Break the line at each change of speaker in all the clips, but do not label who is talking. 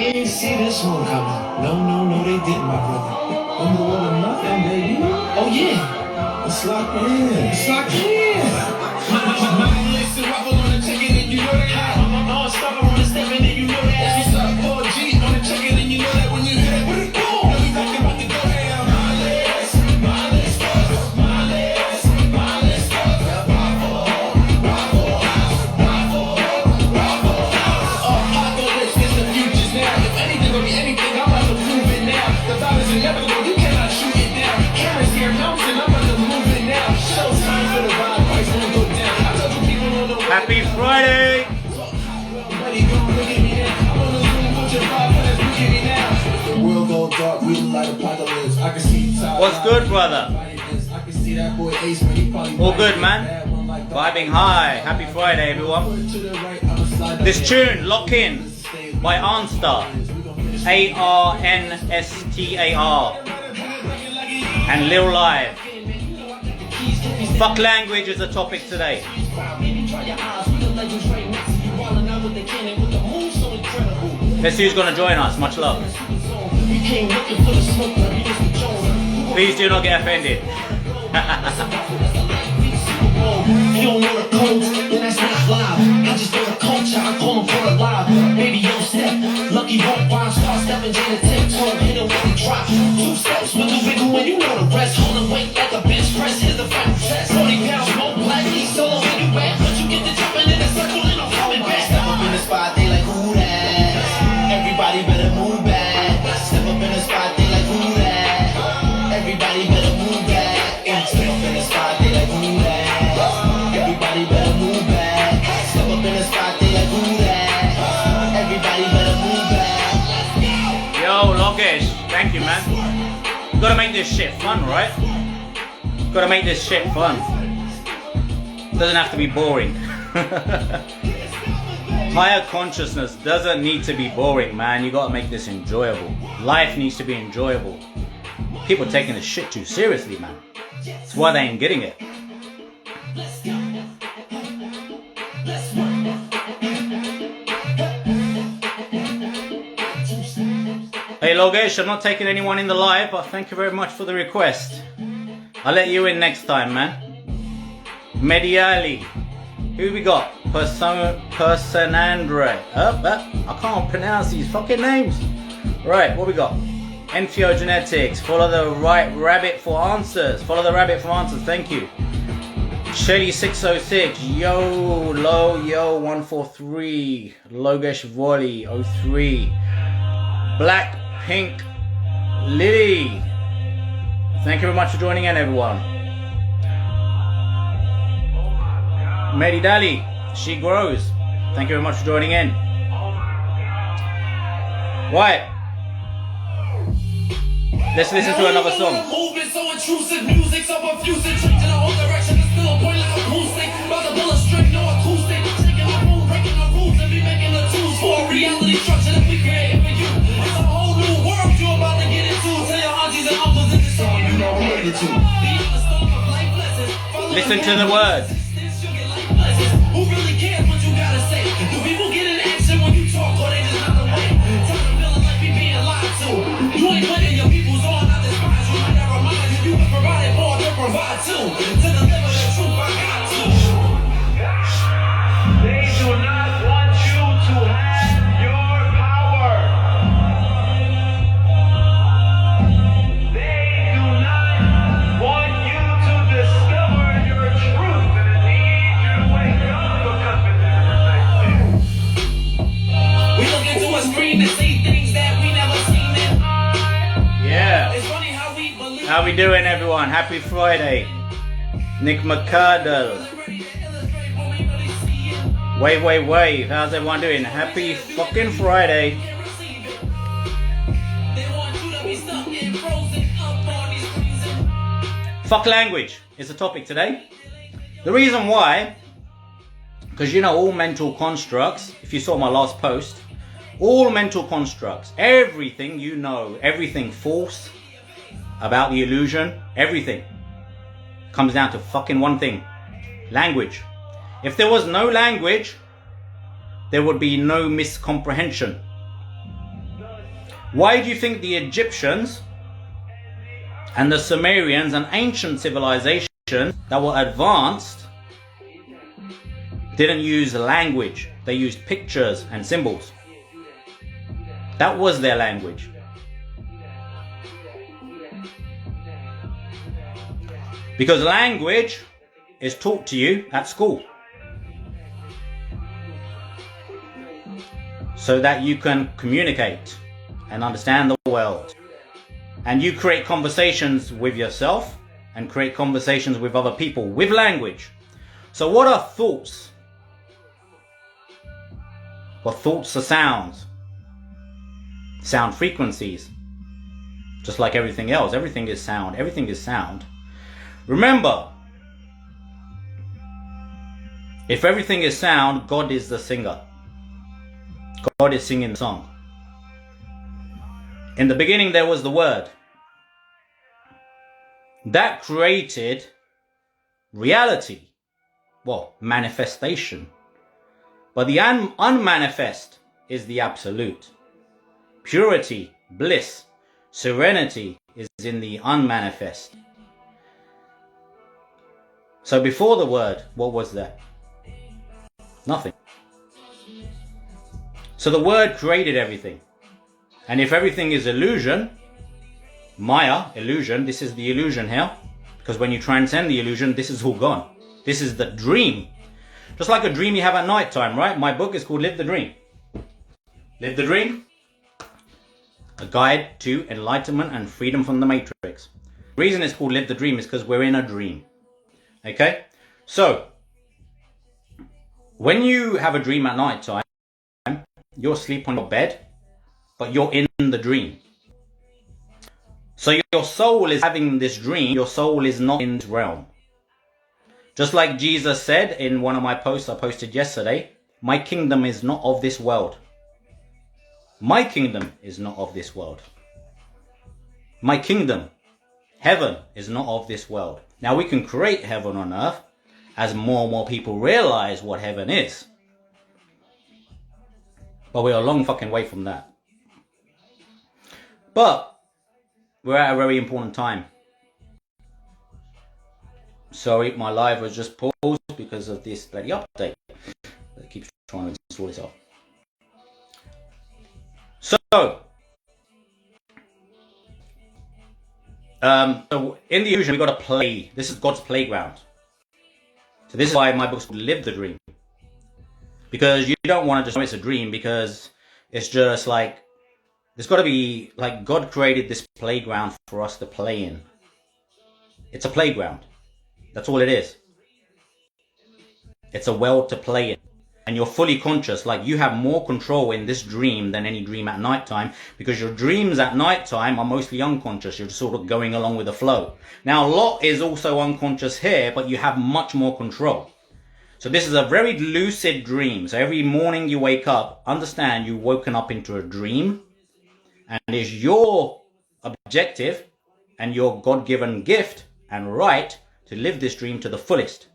Ain't see this one coming. No, they didn't, my brother. I'm the one of nothing, baby. Oh, yeah. It's locked in. It's locked in. My listen, waffle on the chicken, and you know that. Arnstar on the stepping, and you know that. What's up, 4G on the chicken, and you know that when you hear that, what it go? Now we back about to go down. My legs, my legs, my legs, my legs. You cannot shoot it down. Cameras here, mountain, I'm about to move it now. Showtime for the ride, price won't go down. I told you people on the way.
Happy Friday!
The world go dark, we light apocalypse. I can see
what's good, brother?
I can see that boy Ace when he probably
all good, man. Vibing high. Happy Friday, everyone. This tune, Lock In, by Arnstar. Arnstar and Lil Live. Fuck language is the topic today. Let's see who's gonna join us. Much love. Please do not get offended.
You don't know the codes, then that's not live. I just know the culture, I call them for the live. Baby, yo, step, lucky won't rhyme, start stepping, Jane and tiptoe, hit him with the drop. 2 steps, with the wiggle, and you know the rest. Hold and wait like a bench press, here's the final test. 40 pounds, more black, he's solo, when you back. But you get the jumping in a circle, and I'm coming back. Step up in the spot, they like, who that? Everybody better move back. Step up in the spot, they like, who that? Everybody better move back. Step up in the spot, they like, who that? Everybody better move back. Step up in the spot, they like, who that? Everybody better move back.
Yo, Logesh, thank you, man. You gotta make this shit fun, right? Gotta make this shit fun. Doesn't have to be boring. Higher consciousness doesn't need to be boring, man. You gotta make this enjoyable. Life needs to be enjoyable. People are taking this shit too seriously, man. That's why they ain't getting it. Hey Logesh, I'm not taking anyone in the live, but thank you very much for the request. I'll let you in next time, man. Mediali. Who we got? Personandre. I can't pronounce these fucking names. Right, what we got? Entheogenetics. Follow the right rabbit for answers. Follow the rabbit for answers. Thank you. Shelly 606. Yo, low, yo 143. Logesh Volley 03. Black Pink Lily. Thank you very much for joining in, everyone. Mary Dali, she grows. Thank you very much for joining in. Right. Let's listen to another song.
Movement so intrusive, music so profusing, changing the whole direction, it's still a point like a cool stick. About to pull a string, no acoustic, shaking the room, breaking the rules, and be making the tools for a reality structure that we create for you. It's a whole new world you're about to get into. Tell your aunties and uncles in the song you know related to.
Listen to the words.
Who really cares what you gotta say? Do people get in action when you talk, or they just not away? Time to feeling like we being lied to. You ain't putting your people's on, I despise you. I never mind if you was provided more to provide too. To deliver the truth, I got to. They do not want you to have your power. They do not want you to discover your truth. And it needs you to wake up because we look into a screen to see things that we never seen in.
Yeah.
It's funny how we believe.
How we doing, everyone? Happy Friday. Nick McCardle. Wave. How's everyone doing? Happy fucking Friday. Fuck language is the topic today. The reason why, because you know all mental constructs, if you saw my last post, all mental constructs, everything you know, everything false about the illusion, everything comes down to fucking one thing: language. If there was no language, there would be no miscomprehension. Why do you think the Egyptians and the Sumerians and ancient civilizations that were advanced didn't use language? They used pictures and symbols. That was their language. Because language is taught to you at school, so that you can communicate and understand the world. And you create conversations with yourself and create conversations with other people with language. So what are thoughts? Well, thoughts are sounds. Sound frequencies. Just like everything else. Everything is sound. Everything is sound. Remember, if everything is sound, God is the singer. God is singing the song. In the beginning there was the Word. That created reality. Well, manifestation. But the unmanifest is the absolute. Purity, bliss, serenity is in the unmanifest. So before the Word, what was that? Nothing. So the Word created everything. And if everything is illusion, Maya, illusion, this is the illusion here. Because when you transcend the illusion, this is all gone. This is the dream. Just like a dream you have at night time, right? My book is called Live the Dream. Live the Dream. A guide to enlightenment and freedom from the matrix. The reason it's called Live the Dream is because we're in a dream. Okay? So, when you have a dream at night time, you're asleep on your bed, but you're in the dream. So your soul is having this dream, your soul is not in this realm. Just like Jesus said in one of my posts I posted yesterday, my kingdom is not of this world. My kingdom is not of this world. My kingdom, heaven, is not of this world. Now we can create heaven on earth as more and more people realize what heaven is. But we're a long fucking way from that. But we're at a very important time. Sorry, my live was just paused because of this bloody update that keeps trying to install itself. So in the illusion, we got to play. This is God's playground. So this is why my book's called Live the Dream. Because you don't want to just know it's a dream, because it's just like, there's got to be, like, God created this playground for us to play in. It's a playground. That's all it is. It's a world to play in. And you're fully conscious, like you have more control in this dream than any dream at night time, because your dreams at night time are mostly unconscious. You're just sort of going along with the flow. Now, Lot is also unconscious here, but you have much more control. So this is a very lucid dream. So every morning you wake up, understand you've woken up into a dream, and it's your objective and your God-given gift and right to live this dream to the fullest.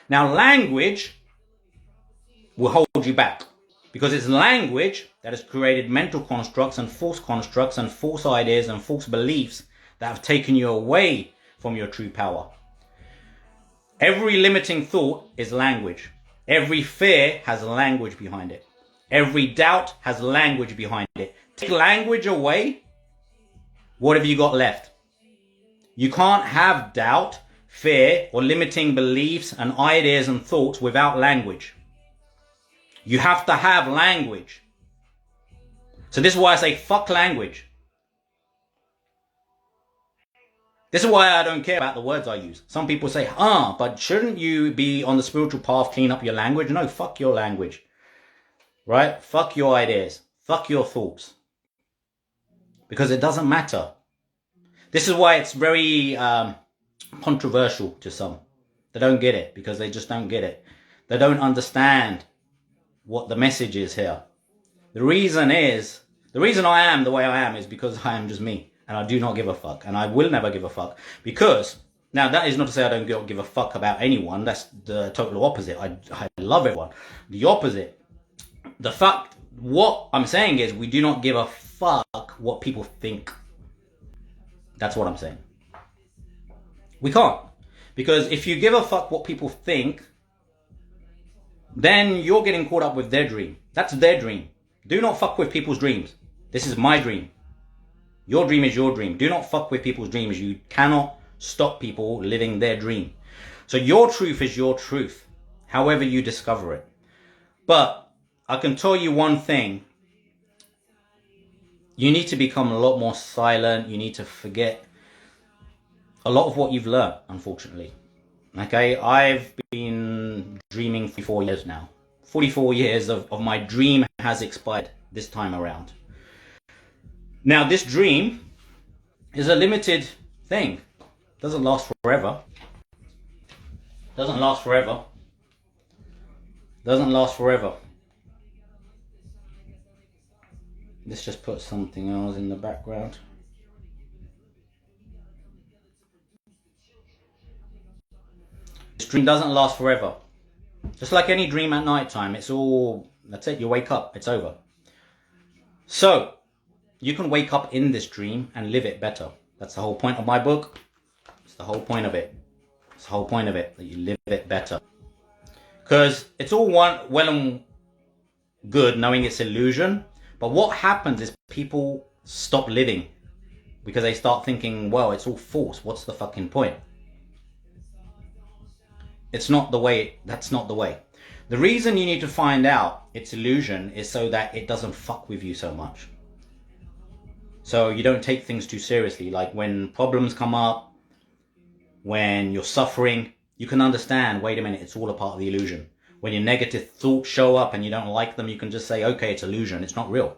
Now, language will hold you back, because it's language that has created mental constructs and false ideas and false beliefs that have taken you away from your true power. Every limiting thought is language. Every fear has language behind it. Every doubt has language behind it. Take language away, what have you got left? You can't have doubt, fear, or limiting beliefs and ideas and thoughts without language. You have to have language. So this is why I say fuck language. This is why I don't care about the words I use. Some people say, but shouldn't you be on the spiritual path, clean up your language? No, fuck your language. Right? Fuck your ideas. Fuck your thoughts. Because it doesn't matter. This is why it's very controversial to some. They don't get it, because they just don't get it. They don't understand what the message is here. The reason I am the way I am is because I am just me. And I do not give a fuck. And I will never give a fuck. Because, now that is not to say I don't give a fuck about anyone. That's the total opposite. I love everyone. The opposite. The fact, what I'm saying is we do not give a fuck fuck what people think. That's what I'm saying. We can't. Because if you give a fuck what people think, then you're getting caught up with their dream. That's their dream. Do not fuck with people's dreams. This is my dream. Your dream is your dream. Do not fuck with people's dreams. You cannot stop people living their dream. So your truth is your truth, however you discover it. But I can tell you one thing. You need to become a lot more silent. You need to forget a lot of what you've learned, unfortunately. Okay, I've been dreaming for 44 years now. 44 years of my dream has expired this time around. Now, this dream is a limited thing. Doesn't last forever. Doesn't last forever. Doesn't last forever. Let's just put something else in the background. This dream doesn't last forever. Just like any dream at night time, it's all, that's it, you wake up, it's over. So, you can wake up in this dream and live it better. That's the whole point of my book. It's the whole point of it. It's the whole point of it, that you live it better. Because it's all well and good knowing it's illusion, but what happens is people stop living because they start thinking, well, it's all false. What's the fucking point? It's not the way. That's not the way. The reason you need to find out it's illusion is so that it doesn't fuck with you so much. So you don't take things too seriously. Like when problems come up, when you're suffering, you can understand, wait a minute, it's all a part of the illusion. When your negative thoughts show up and you don't like them, you can just say, okay, it's illusion, it's not real.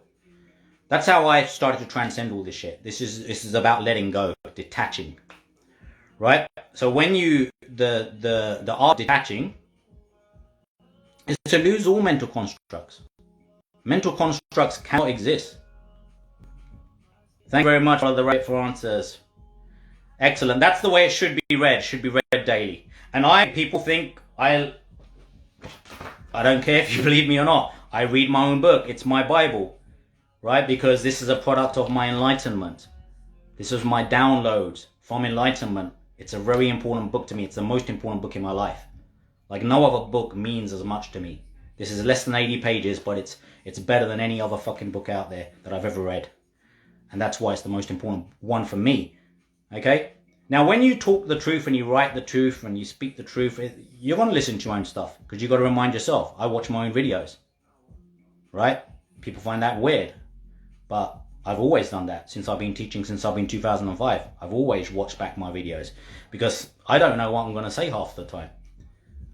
That's how I started to transcend all this shit. This is about letting go, detaching. Right? So when you, the art of detaching is to lose all mental constructs. Mental constructs cannot exist. Thank you very much for the right for answers. Excellent. That's the way it should be read. It should be read daily. And people think I don't care if you believe me or not. I read my own book. It's my Bible. Right? Because this is a product of my enlightenment. This is my downloads from enlightenment. It's a very important book to me. It's the most important book in my life. Like no other book means as much to me. This is less than 80 pages, but it's better than any other fucking book out there that I've ever read. And that's why it's the most important one for me. Okay? Now, when you talk the truth and you write the truth and you speak the truth, you're going to listen to your own stuff because you've got to remind yourself. I watch my own videos. Right? People find that weird. But I've always done that since I've been teaching, since I've been 2005. I've always watched back my videos because I don't know what I'm going to say half the time.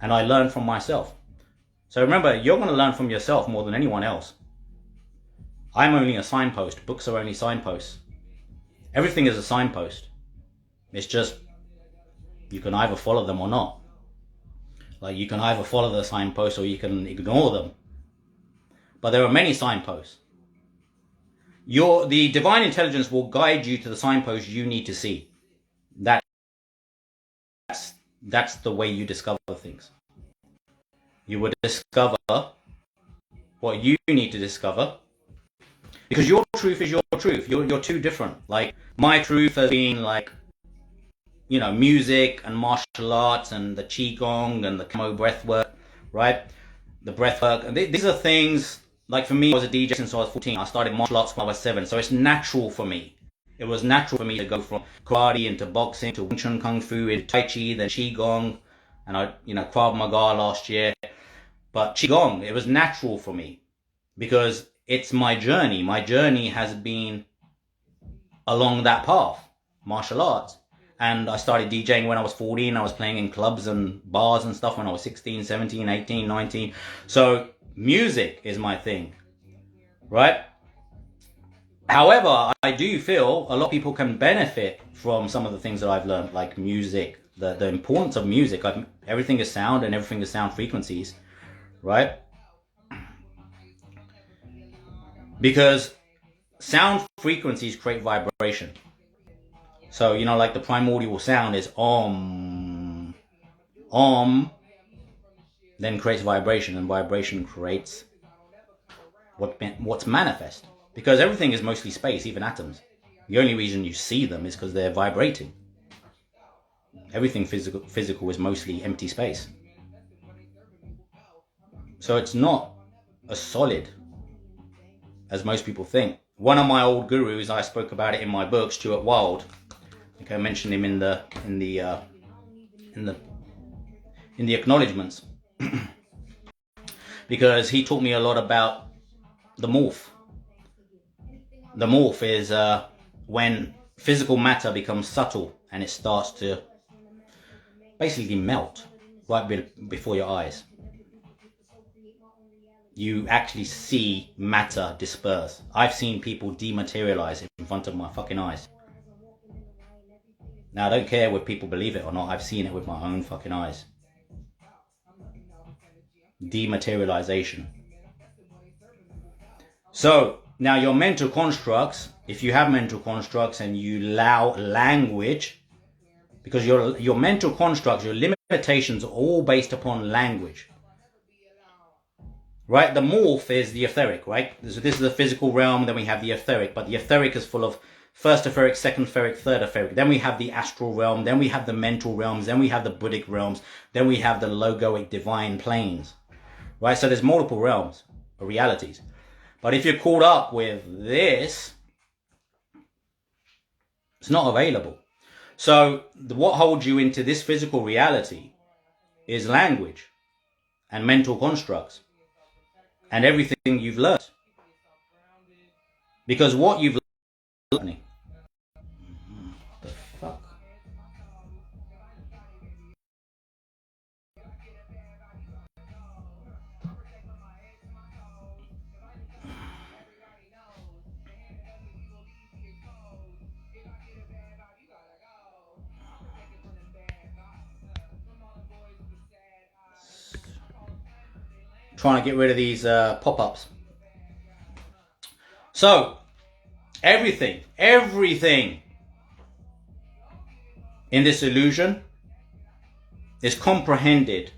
And I learn from myself. So remember, you're going to learn from yourself more than anyone else. I'm only a signpost. Books are only signposts. Everything is a signpost. It's just, you can either follow them or not. Like you can either follow the signposts or you can ignore them. But there are many signposts. The divine intelligence will guide you to the signposts you need to see. That's the way you discover things. You will discover what you need to discover. Because your truth is your truth. You're too different. Like my truth has been like, music and martial arts and the qigong and the KAMBO breathwork, right? The breathwork. And these are things, like for me, I was a DJ since I was 14. I started martial arts when I was 7. So it's natural for me. It was natural for me to go from karate into boxing to Wing Chun Kung Fu into Tai Chi, then qigong, and I, Krav Maga last year. But qigong, it was natural for me because it's my journey. My journey has been along that path, martial arts. And I started DJing when I was 14. I was playing in clubs and bars and stuff when I was 16, 17, 18, 19. So music is my thing, right? However, I do feel a lot of people can benefit from some of the things that I've learned, like music, the importance of music. Everything is sound and everything is sound frequencies, right? Because sound frequencies create vibration. So, like the primordial sound is Om. Om then creates vibration, and vibration creates what's manifest. Because everything is mostly space, even atoms. The only reason you see them is because they're vibrating. Everything physical is mostly empty space. So it's not as solid as most people think. One of my old gurus, I spoke about it in my book, Stuart Wilde. I think I mentioned him in the acknowledgements, because he taught me a lot about the morph. The morph is when physical matter becomes subtle and it starts to basically melt right before your eyes. You actually see matter disperse. I've seen people dematerialize in front of my fucking eyes. Now, I don't care whether people believe it or not. I've seen it with my own fucking eyes. Dematerialization. So, now your mental constructs, if you have mental constructs and you allow language, because your mental constructs, your limitations are all based upon language. Right? The morph is the etheric, right? So this is the physical realm, then we have the etheric, but the etheric is full of first etheric, second etheric, third etheric. Then we have the astral realm, then we have the mental realms, then we have the Buddhic realms, then we have the logoic divine planes. Right? So there's multiple realms or realities. But if you're caught up with this, it's not available. So what holds you into this physical reality is language and mental constructs and everything you've learned. Because what you've learned... The fuck? Trying to get rid of these pop-ups. So, everything in this illusion is comprehended,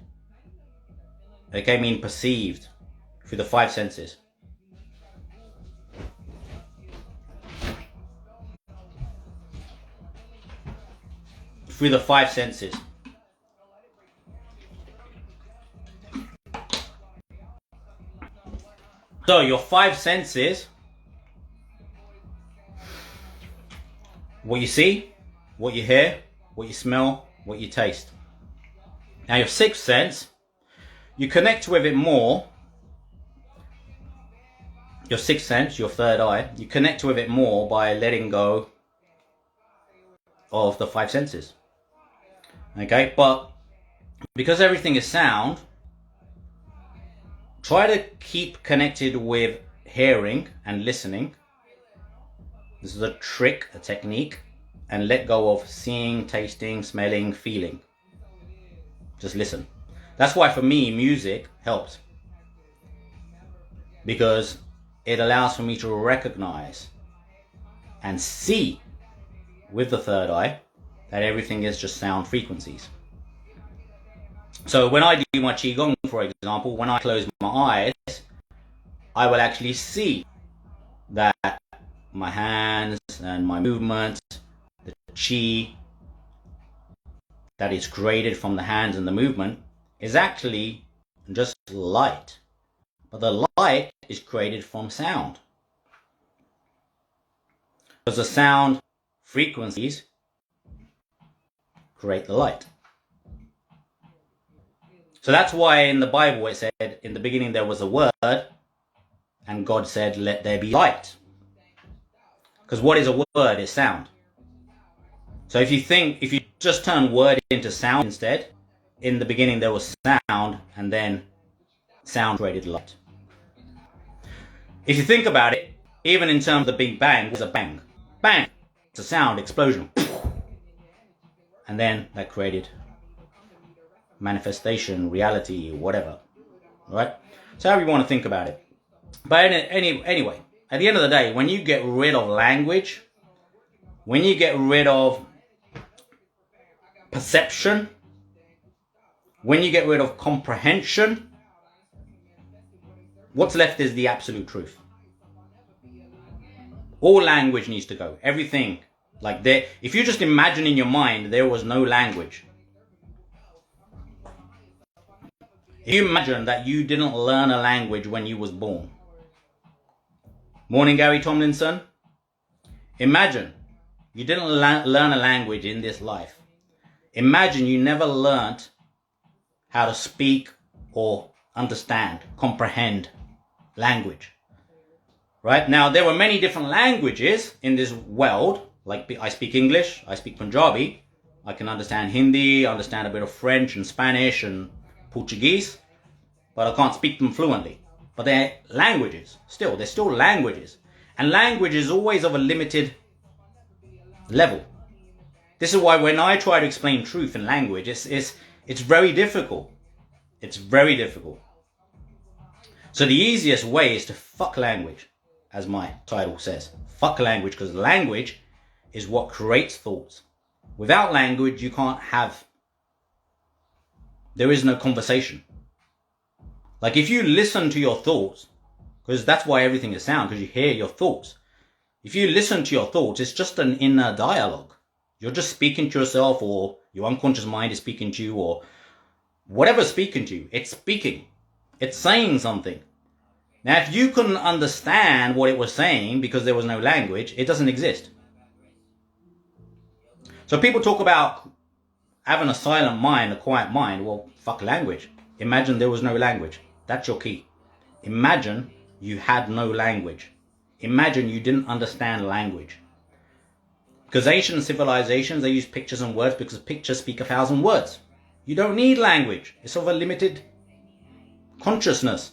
okay, I mean perceived through the five senses. Through the five senses. So your five senses, what you see, what you hear, what you smell, what you taste. Now your sixth sense, you connect with it more. Your sixth sense, your third eye, you connect with it more by letting go of the five senses. Okay, but because everything is sound, try to keep connected with hearing and listening. This is a trick, a technique, and let go of seeing, tasting, smelling, feeling. Just listen. That's why for me, music helps. Because it allows for me to recognize and see with the third eye that everything is just sound frequencies. So when I do my Qigong, for example, when I close my eyes, I will actually see that my hands and my movements, the Qi that is created from the hands and the movement is actually just light. But the light is created from sound. Because the sound frequencies create the light. So that's why in the Bible it said, in the beginning there was a word, and God said, let there be light. Because what is a word? It's sound. So if you just turn word into sound instead, in the beginning there was sound, and then sound created light. If you think about it, even in terms of the Big Bang, there's a bang. Bang! It's a sound explosion. And then that created manifestation, reality, whatever. Right? So however you want to think about it. But anyway, at the end of the day, when you get rid of language, when you get rid of perception, when you get rid of comprehension, what's left is the absolute truth. All language needs to go. Everything. Like there, if you just imagine in your mind there was no language. If you imagine that you didn't learn a language when you was born. Morning, Gary Tomlinson. Imagine you didn't learn a language in this life. Imagine you never learnt how to speak or understand, comprehend language. Right? Now, there were many different languages in this world. Like I speak English, I speak Punjabi, I can understand Hindi, understand a bit of French and Spanish and Portuguese, but I can't speak them fluently. But they're languages. They're still languages. And language is always of a limited level. This is why when I try to explain truth in language, it's very difficult. It's very difficult. So the easiest way is to fuck language, as my title says. Fuck language, because language is what creates thoughts. Without language, you can't have... There is no conversation. Like if you listen to your thoughts, because that's why everything is sound, because you hear your thoughts. If you listen to your thoughts, it's just an inner dialogue. You're just speaking to yourself, or your unconscious mind is speaking to you, or whatever's speaking to you. It's speaking. It's saying something. Now, if you couldn't understand what it was saying because there was no language, it doesn't exist. So people talk about having a silent mind, a quiet mind. Well, fuck language. Imagine there was no language. That's your key. Imagine you had no language. Imagine you didn't understand language. Because ancient civilizations, they use pictures and words because pictures speak 1,000 words. You don't need language. It's of a limited consciousness.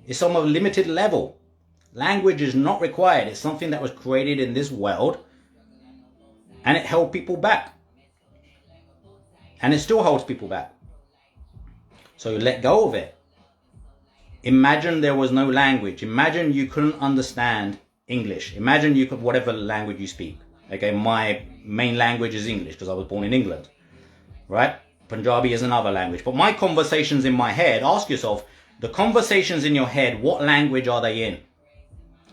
It's on a limited level. Language is not required. It's something that was created in this world, and it held people back. And it still holds people back. So let go of it. Imagine there was no language. Imagine you couldn't understand English. Imagine you could, whatever language you speak. Okay, my main language is English because I was born in England. Right? Punjabi is another language. But my conversations in my head, ask yourself, the conversations in your head, what language are they in?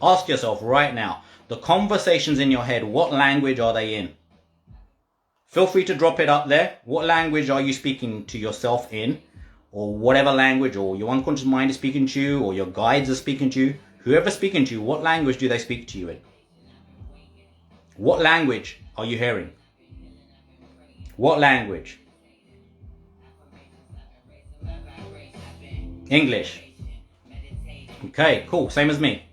Ask yourself right now, the conversations in your head, what language are they in? Feel free to drop it up there. What language are you speaking to yourself in? Or whatever language, or your unconscious mind is speaking to you, or your guides are speaking to you. Whoever's speaking to you, what language do they speak to you in? What language are you hearing? What language? English. Okay, cool. Same as me.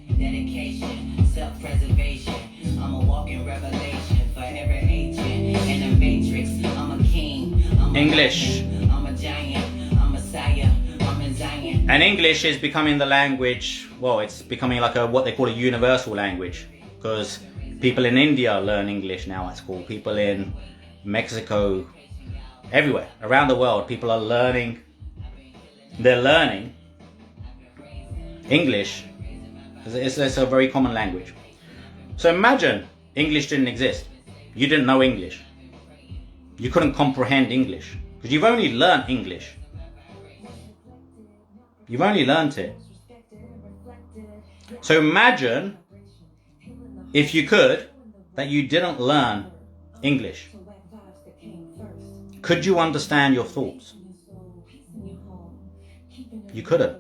Dedication, self-preservation. I'm a walking revelation for every agent in the matrix. I'm a king.
English.
I'm a giant. I'm a sire. I'm in Zion.
And English is becoming the language, well, it's becoming like what they call a universal language. Because people in India learn English now at school. People in Mexico, everywhere, around the world, people are learning. They're learning English. It's a very common language. So imagine English didn't exist. You didn't know English. You couldn't comprehend English. Because you've only learned English. You've only learned it. So imagine, if you could, that you didn't learn English. Could you understand your thoughts? You couldn't.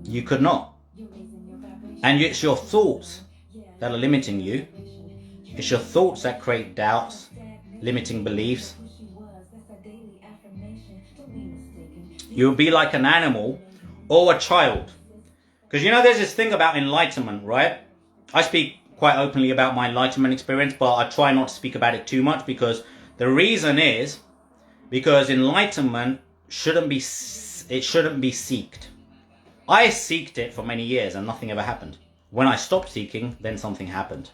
You could not. And it's your thoughts that are limiting you. It's your thoughts that create doubts, limiting beliefs. You'll be like an animal or a child. Because you know there's this thing about enlightenment, right? I speak quite openly about my enlightenment experience, but I try not to speak about it too much because the reason is because enlightenment shouldn't be seeked. I seeked it for many years and nothing ever happened. When I stopped seeking, then something happened.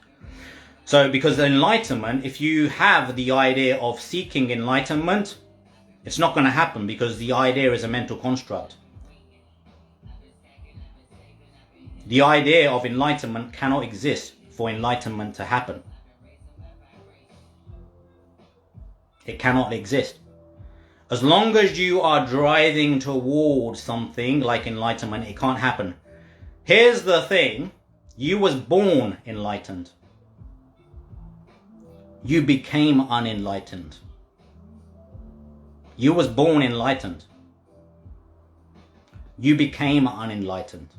So because the enlightenment, if you have the idea of seeking enlightenment, it's not going to happen because the idea is a mental construct. The idea of enlightenment cannot exist for enlightenment to happen. It cannot exist. As long as you are driving towards something like enlightenment, it can't happen. Here's the thing. You was born enlightened. You became unenlightened. You was born enlightened. You became unenlightened.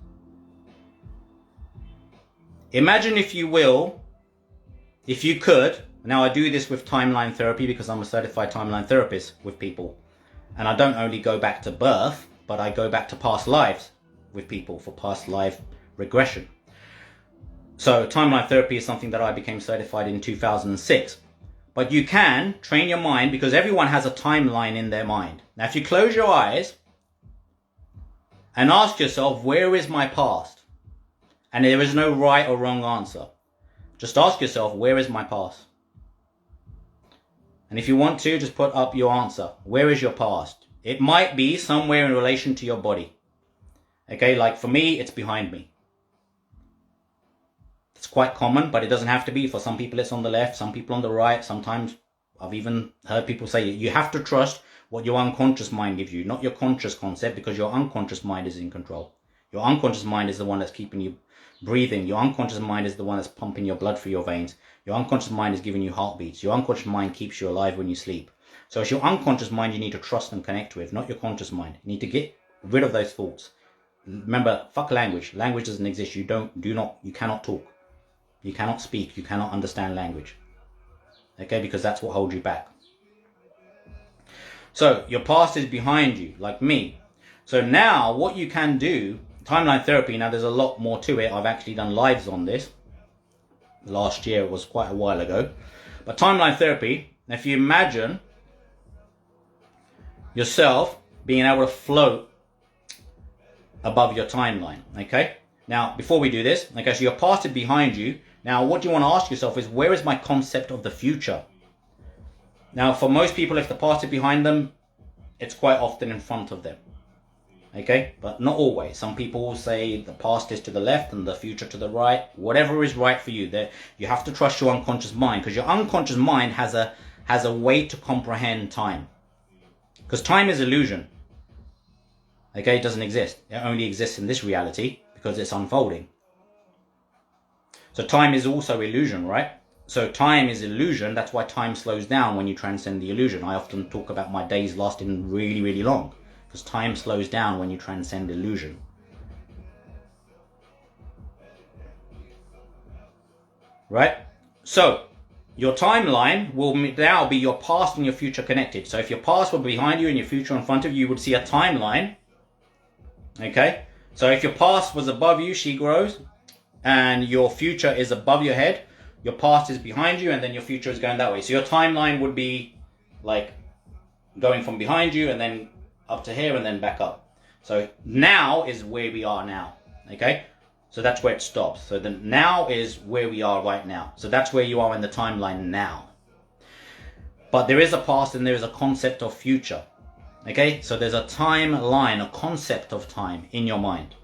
Imagine, if you will, if you could, now I do this with timeline therapy because I'm a certified timeline therapist with people. And I don't only go back to birth, but I go back to past lives with people for past life regression. So timeline therapy is something that I became certified in 2006. But you can train your mind because everyone has a timeline in their mind. Now, if you close your eyes and ask yourself, where is my past? And there is no right or wrong answer. Just ask yourself, where is my past? And if you want to, just put up your answer. Where is your past? It might be somewhere in relation to your body. Okay, like for me, it's behind me. It's quite common, but it doesn't have to be. For some people, it's on the left, some people on the right. Sometimes I've even heard people say you have to trust what your unconscious mind gives you, not your conscious concept, because your unconscious mind is in control. Your unconscious mind is the one that's keeping you breathing. Your unconscious mind is the one that's pumping your blood through your veins. Your unconscious mind is giving you heartbeats. Your unconscious mind keeps you alive when you sleep. So it's your unconscious mind you need to trust and connect with, not your conscious mind. You need to get rid of those thoughts. Remember, fuck language. Language doesn't exist. You cannot talk. You cannot speak. You cannot understand language. Okay, because that's what holds you back. So your past is behind you, like me. So now what you can do, timeline therapy, now there's a lot more to it. I've actually done lives on this. Last year, it was quite a while ago. But timeline therapy, if you imagine yourself being able to float above your timeline, okay? Now, before we do this, okay, so your past is behind you. Now, what you want to ask yourself is, where is my concept of the future? Now, for most people, if the past is behind them, it's quite often in front of them. Okay, but not always. Some people will say the past is to the left and the future to the right. Whatever is right for you, there you have to trust your unconscious mind, because your unconscious mind has a way to comprehend time. Because time is illusion. Okay, it doesn't exist. It only exists in this reality because it's unfolding. So time is also illusion, right? So time is illusion. That's why time slows down when you transcend the illusion. I often talk about my days lasting really, really long, because time slows down when you transcend illusion. Right? So your timeline will now be your past and your future connected. So if your past were behind you and your future in front of you, you would see a timeline. Okay? So if your past was above you, she grows, and your future is above your head, your past is behind you, and then your future is going that way. So your timeline would be like going from behind you and then up to here and then back up. So now is where we are now. Okay? So that's where it stops. So the now is where we are right now. So that's where you are in the timeline now. But there is a past and there is a concept of future. Okay? So there's a timeline, a concept of time in your mind.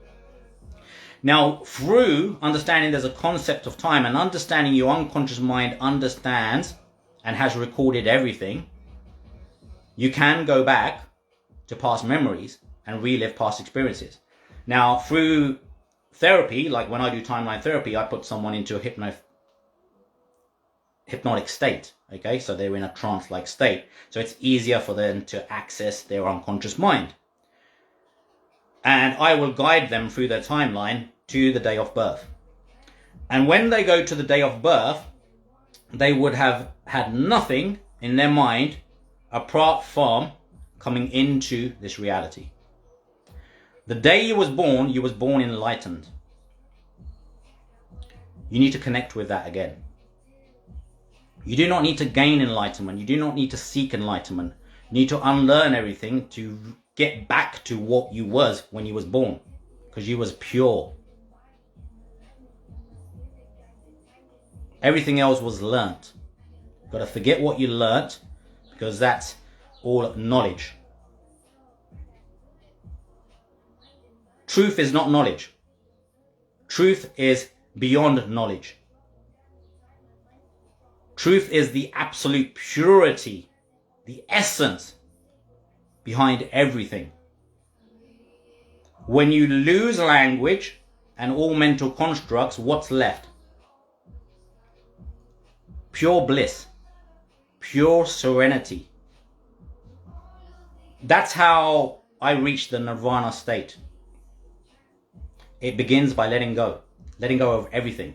Now, through understanding there's a concept of time and understanding your unconscious mind understands and has recorded everything, you can go back to past memories and relive past experiences. Now, through therapy, like when I do timeline therapy, I put someone into a hypnotic state. Okay, so they're in a trance-like state. So it's easier for them to access their unconscious mind. And I will guide them through their timeline to the day of birth. And when they go to the day of birth, they would have had nothing in their mind apart from coming into this reality. The day you was born enlightened. You need to connect with that again. You do not need to gain enlightenment. You do not need to seek enlightenment. You need to unlearn everything to get back to what you was when you was born, because you was pure. Everything else was learnt. You've got to forget what you learnt, because that's all knowledge. Truth is not knowledge. Truth is beyond knowledge. Truth is the absolute purity, the essence behind everything. When you lose language and all mental constructs, what's left? Pure bliss, pure serenity. That's how I reached the nirvana state. It begins by letting go of everything.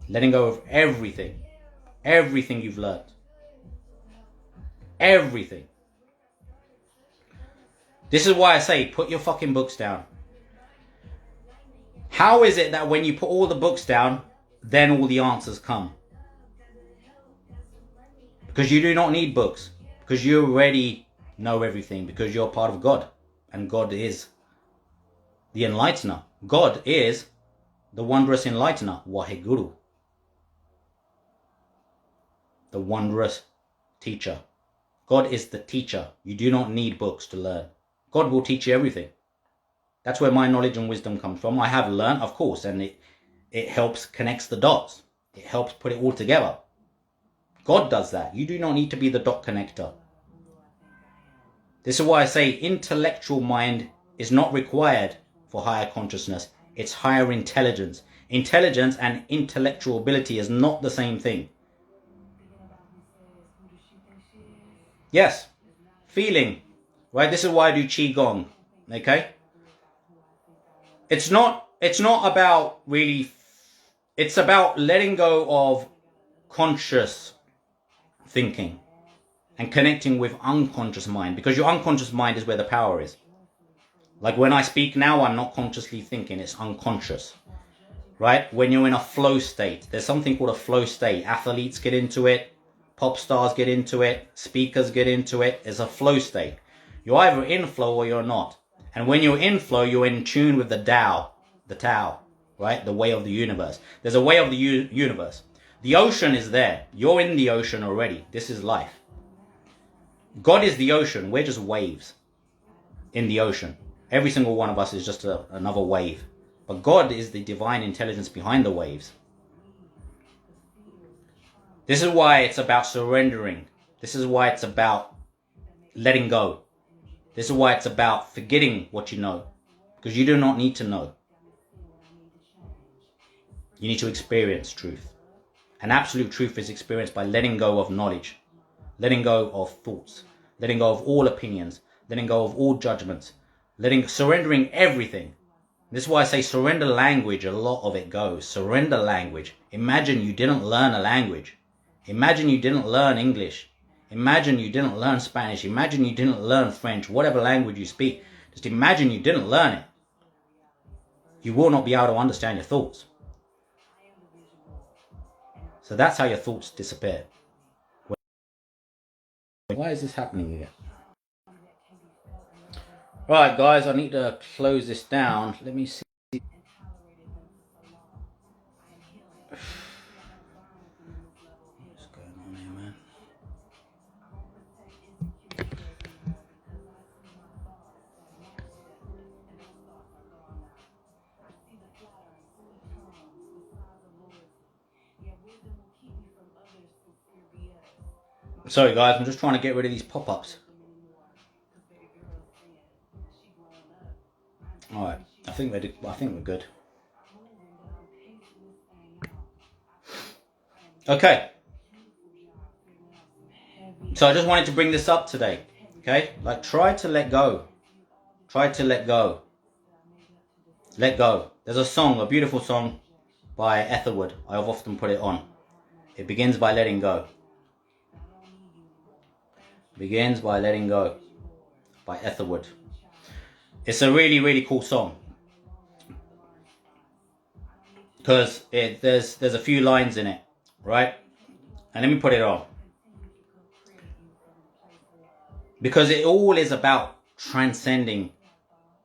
Letting go of everything. Everything you've learned. Everything. This is why I say, put your fucking books down. How is it that when you put all the books down, then all the answers come? Because you do not need books. Because you already know everything. Because you're part of God. And God is the enlightener. God is the wondrous enlightener. Waheguru. The wondrous teacher. God is the teacher. You do not need books to learn. God will teach you everything. That's where my knowledge and wisdom comes from. I have learned, of course, and it helps connects the dots. It helps put it all together. God does that. You do not need to be the dot connector. This is why I say intellectual mind is not required for higher consciousness. It's higher intelligence. Intelligence and intellectual ability is not the same thing. Yes, feeling, right? This is why I do Qigong, okay? It's not about really, it's about letting go of conscious thinking and connecting with unconscious mind, because your unconscious mind is where the power is. Like when I speak now, I'm not consciously thinking, it's unconscious, right? When you're in a flow state, there's something called a flow state. Athletes get into it, pop stars get into it, speakers get into it. It's a flow state. You're either in flow or you're not. And when you're in flow, you're in tune with the Tao, right? The way of the universe. There's a way of the universe. The ocean is there. You're in the ocean already. This is life. God is the ocean. We're just waves in the ocean. Every single one of us is just another wave. But God is the divine intelligence behind the waves. This is why it's about surrendering. This is why it's about letting go. This is why it's about forgetting what you know. Because you do not need to know. You need to experience truth. And absolute truth is experienced by letting go of knowledge. Letting go of thoughts. Letting go of all opinions. Letting go of all judgments. Surrendering everything. This is why I say surrender language. A lot of it goes. Surrender language. Imagine you didn't learn a language. Imagine you didn't learn English. Imagine you didn't learn Spanish. Imagine you didn't learn French. Whatever language you speak. Just imagine you didn't learn it. You will not be able to understand your thoughts. So that's how your thoughts disappear. Why is this happening again? Right, guys, I need to close this down. Let me see. What's going on here, man? Sorry, guys, I'm just trying to get rid of these pop-ups. Alright, I think we're good. Okay. So I just wanted to bring this up today. Okay? Like, try to let go. Try to let go. Let go. There's a song, a beautiful song by Etherwood. I've often put it on. It begins by letting go. Begins by letting go. By Etherwood. It's a really, really cool song. Because there's a few lines in it. Right? And let me put it on. Because it all is about transcending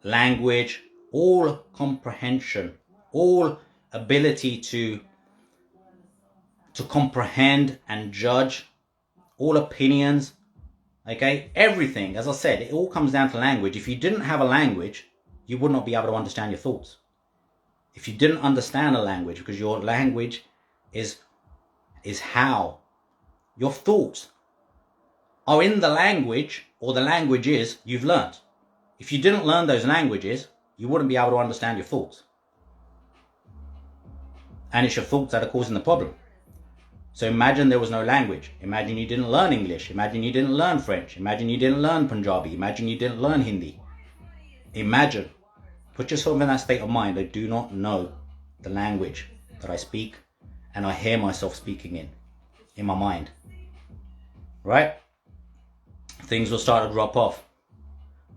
language, all comprehension, all ability to comprehend and judge, all opinions, okay? Everything, as I said, it all comes down to language. If you didn't have a language, you would not be able to understand your thoughts. If you didn't understand a language, because your language is how your thoughts are in the language, or the languages you've learnt. If you didn't learn those languages, you wouldn't be able to understand your thoughts. And it's your thoughts that are causing the problem. So imagine there was no language. Imagine you didn't learn English. Imagine you didn't learn French. Imagine you didn't learn Punjabi. Imagine you didn't learn Hindi. Imagine. Put yourself in that state of mind. I do not know the language that I speak and I hear myself speaking in my mind. Right? Things will start to drop off.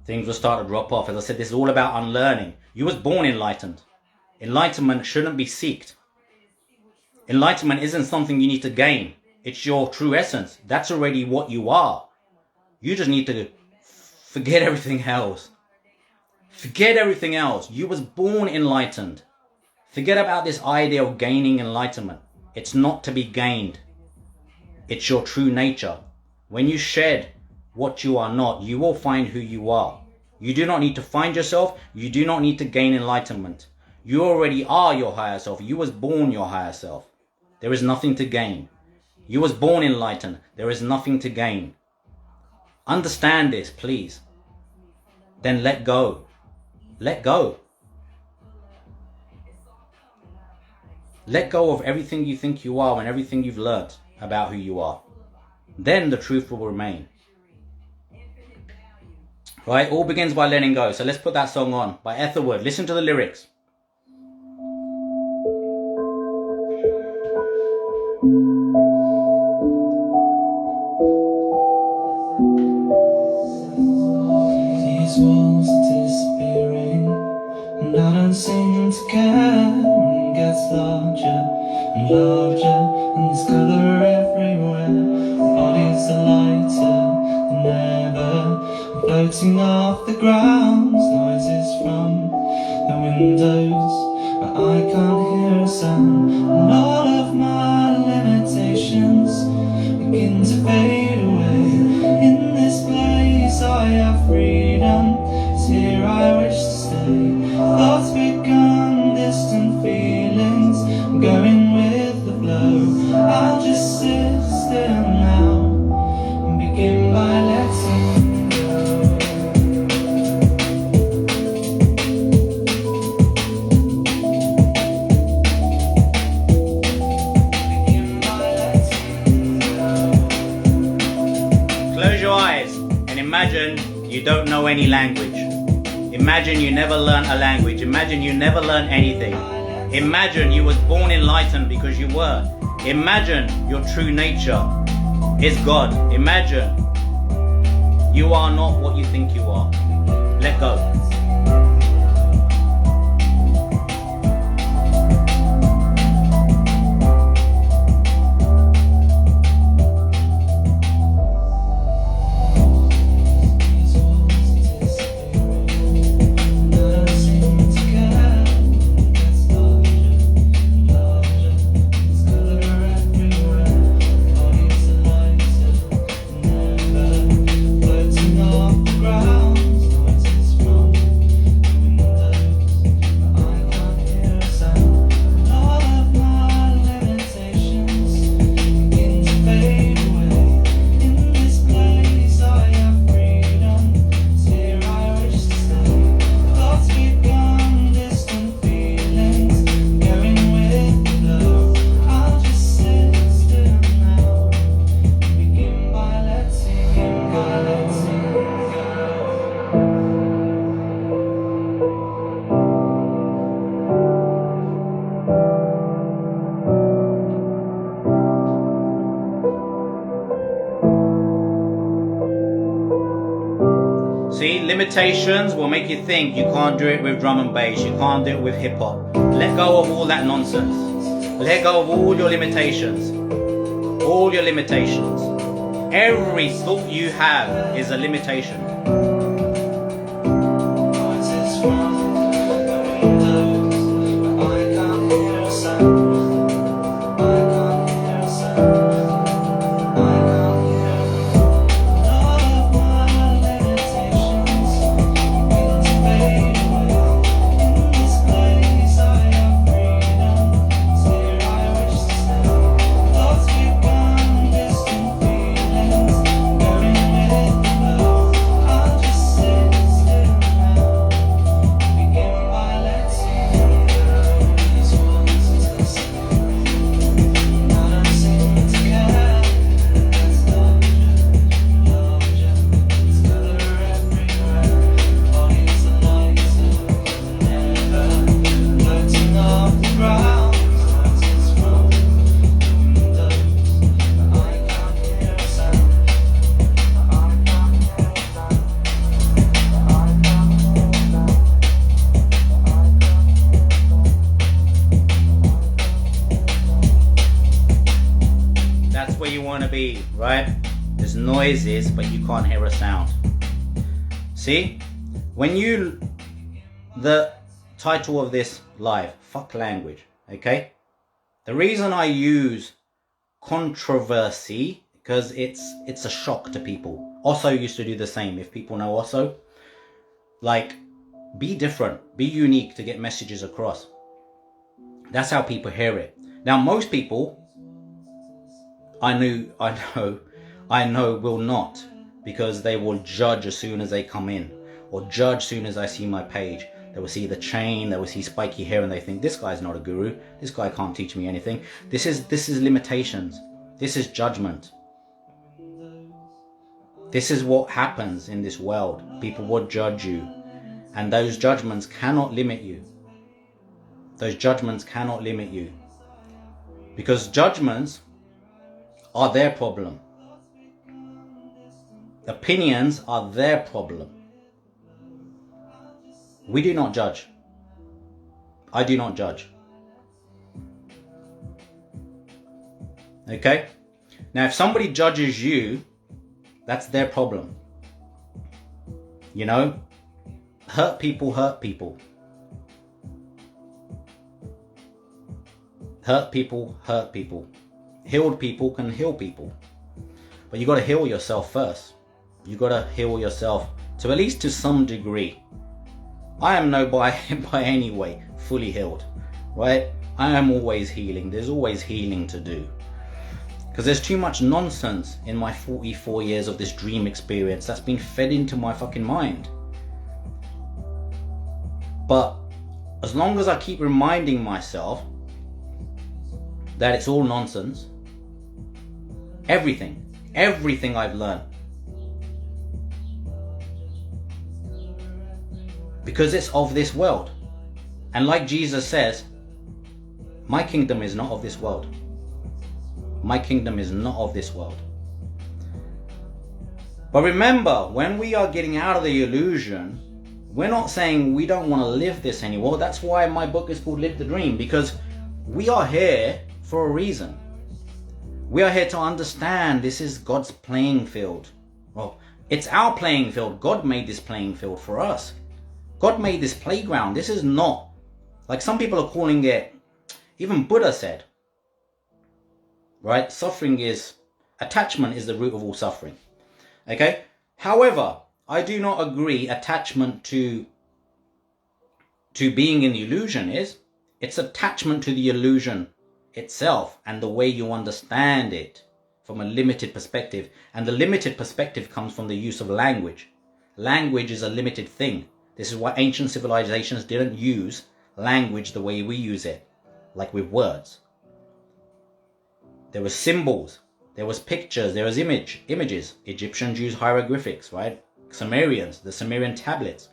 Things will start to drop off. As I said, this is all about unlearning. You was born enlightened. Enlightenment shouldn't be sought. Enlightenment isn't something you need to gain. It's your true essence. That's already what you are. You just need to forget everything else. Forget everything else. You was born enlightened. Forget about this idea of gaining enlightenment. It's not to be gained. It's your true nature. When you shed what you are not, you will find who you are. You do not need to find yourself. You do not need to gain enlightenment. You already are your higher self. You was born your higher self. There is nothing to gain. You was born enlightened. There is nothing to gain. Understand this, please. Then let go. Let go. Let go of everything you think you are and everything you've learned about who you are. Then the truth will remain. Right? All begins by letting go. So let's put that song on by Etherwood. Listen to the lyrics.
These walls are disappearing, and I don't seem to care. And it gets larger and larger, and there's colour everywhere. Bodies are lighter than ever, floating off the ground. Noises from the windows, but I can't hear a sound. And all of my limitations begin to fade away. In this place I have freedom, 'cause here I wish to stay. Thoughts become distant feelings, I'm going with the flow. I'll just sit still now and begin by letting go. Begin by letting go.
Close your eyes and imagine you don't know any language. Imagine you never learned a language. Imagine you never learned anything. Imagine you was born enlightened because you were. Imagine your true nature is God. Imagine you are not what you think you are. Let go. See, limitations will make you think you can't do it with drum and bass, you can't do it with hip hop. Let go of all that nonsense. Let go of all your limitations. All your limitations. Every thought you have is a limitation.
Noises from the windows, but I can't hear a sound. I can't hear a sound. I can't hear all of my limitations begin to fade away. In this place I have freedom, 'cause here I wish to stay. Thoughts become distant feelings, going with the flow.
want to be, right? There's noises, but you can't hear a sound. See? The title of this live, fuck language, okay? The reason I use controversy, because it's a shock to people. Osso used to do the same, if people know Osso. Like, be different, be unique to get messages across. That's how people hear it. Now, most people, I know will not, because they will judge as soon as they come in, or judge as soon as I see my page. They will see the chain, they will see spiky hair, and they think, this guy's not a guru, this guy can't teach me anything. This is limitations. This is judgment. This is what happens in this world. People will judge you, and those judgments cannot limit you. Those judgments cannot limit you, because judgments are their problem. Opinions are their problem. We do not judge. I do not judge. Okay? Now, if somebody judges you, that's their problem. You know? Hurt people hurt people. Hurt people hurt people. Healed people can heal people. But you got to heal yourself first. You got to heal yourself to at least to some degree. I am by any way fully healed, right? I am always healing. There's always healing to do. Because there's too much nonsense in my 44 years of this dream experience that's been fed into my fucking mind. But as long as I keep reminding myself that it's all nonsense, everything I've learned, because it's of this world. And like Jesus says, my kingdom is not of this world. My kingdom is not of this world. But remember, when we are getting out of the illusion, we're not saying we don't want to live this anymore. That's why my book is called Live the Dream, because we are here for a reason. We are here to understand this is God's playing field. Well, it's our playing field. God made this playing field for us. God made this playground. This is not, like some people are calling it, even Buddha said, right? Attachment is the root of all suffering. Okay? However, I do not agree attachment to being in the illusion it's attachment to the illusion itself and the way you understand it from a limited perspective. And the limited perspective comes from the use of language. Language is a limited thing. This is why ancient civilizations didn't use language the way we use it, like with words. There were symbols, there was pictures, there was images. Egyptians used hieroglyphics, right? Sumerians, the Sumerian tablets,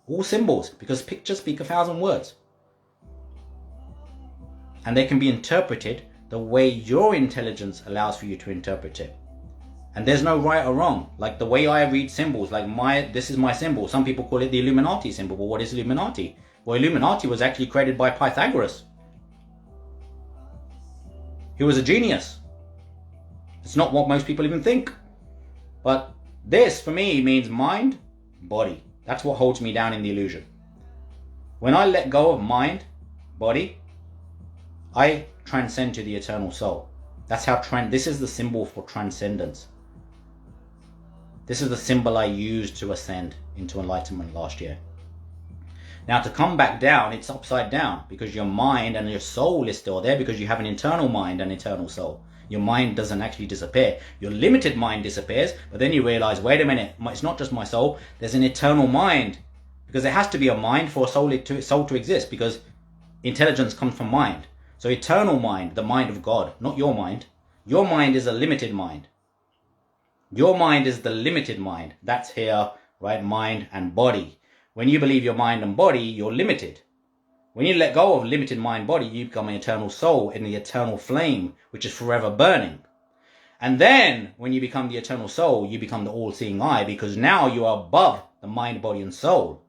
all symbols, because pictures speak 1,000 words. And they can be interpreted the way your intelligence allows for you to interpret it. And there's no right or wrong. Like the way I read symbols, like this is my symbol. Some people call it the Illuminati symbol. But what is Illuminati? Well, Illuminati was actually created by Pythagoras. He was a genius. It's not what most people even think. But this, for me, means mind, body. That's what holds me down in the illusion. When I let go of mind, body, I transcend to the eternal soul. That's how this is the symbol for transcendence. This is the symbol I used to ascend into enlightenment last year. Now to come back down, it's upside down, because your mind and your soul is still there, because you have an internal mind and eternal soul. Your mind doesn't actually disappear. Your limited mind disappears, but then you realize, wait a minute, it's not just my soul, there's an eternal mind. Because there has to be a mind for a soul to exist, because intelligence comes from mind. So eternal mind, the mind of God, not your mind. Your mind is a limited mind. Your mind is the limited mind. That's here, right? Mind and body. When you believe your mind and body, you're limited. When you let go of limited mind body, you become an eternal soul in the eternal flame, which is forever burning. And then when you become the eternal soul, you become the all-seeing eye, because now you are above the mind, body, and soul.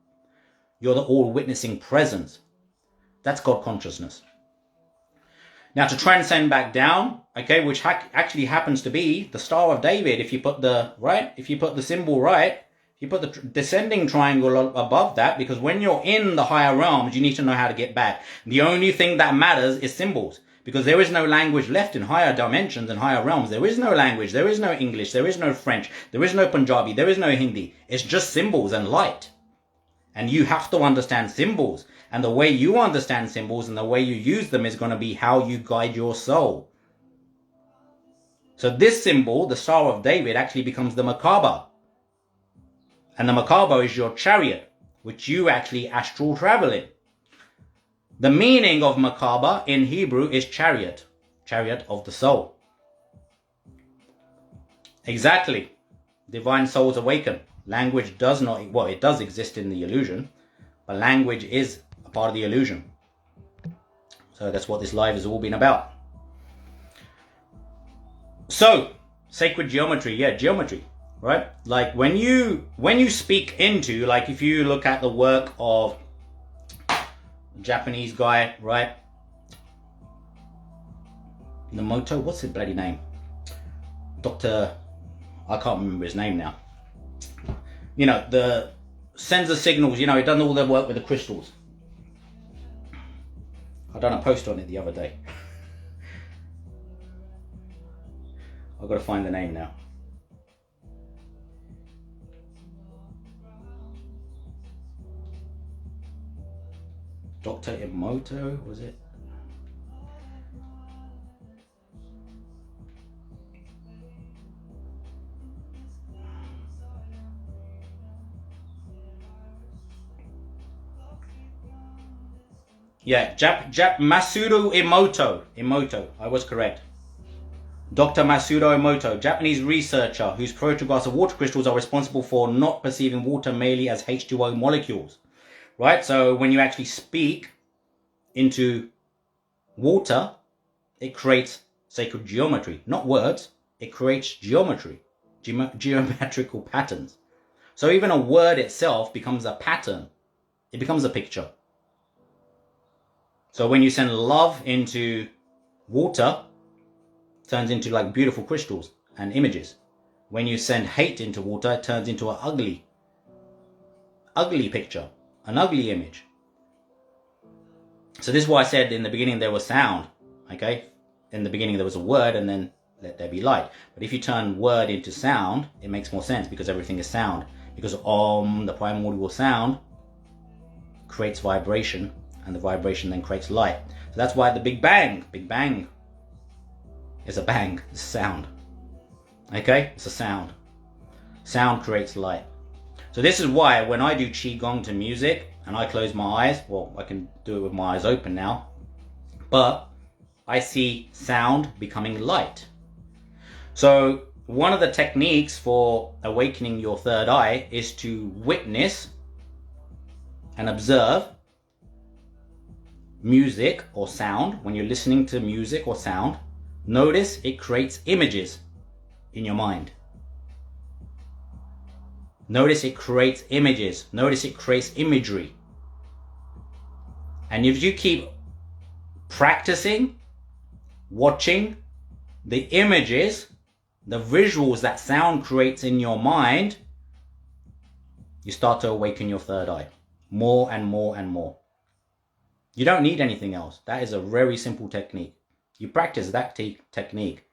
You're the all-witnessing presence. That's God consciousness. Now to transcend back down, okay, which actually happens to be the Star of David, if you put the symbol right, if you put the descending triangle above that, because when you're in the higher realms, you need to know how to get back. The only thing that matters is symbols, because there is no language left in higher dimensions and higher realms. There is no language, there is no English, there is no French, there is no Punjabi, there is no Hindi. It's just symbols and light. And you have to understand symbols. And the way you understand symbols and the way you use them is going to be how you guide your soul. So this symbol, the Star of David, actually becomes the Merkaba. And the Merkaba is your chariot, which you actually astral travel in. The meaning of Merkaba in Hebrew is chariot, chariot of the soul. Exactly. Divine souls awaken. Language does not, well, it does exist in the illusion, but language is a part of the illusion. So that's what this live has all been about. So, sacred geometry, yeah, geometry, right? Like when you speak into, like if you look at the work of a Japanese guy, right? Nomoto, what's his bloody name? Dr. I can't remember his name now. You know, the sends the signals, you know, he done all the work with the crystals. I done a post on it the other day. I've got to find the name now. Dr. Emoto, was it? Yeah, Masudo Emoto, I was correct. Dr. Masudo Emoto, Japanese researcher whose photographs of water crystals are responsible for not perceiving water merely as H2O molecules. Right, so when you actually speak into water, it creates sacred geometry, not words, it creates geometry, geometrical patterns. So even a word itself becomes a pattern, it becomes a picture. So when you send love into water, it turns into like beautiful crystals and images. When you send hate into water, it turns into an ugly picture, an ugly image. So this is why I said in the beginning there was sound, okay? In the beginning there was a word and then let there be light. But if you turn word into sound, it makes more sense because everything is sound. Because the primordial sound, creates vibration, and the vibration then creates light. So that's why the Big Bang is a bang, it's a sound. Okay, it's a sound. Sound creates light. So this is why when I do Qigong to music and I close my eyes, well, I can do it with my eyes open now, but I see sound becoming light. So one of the techniques for awakening your third eye is to witness and observe music or sound. When you're listening to music or sound, notice it creates images in your mind. Notice it creates images. Notice it creates imagery. And if you keep practicing, watching the images, the visuals that sound creates in your mind, you start to awaken your third eye more and more and more. You don't need anything else. That is a very simple technique. You practice that technique.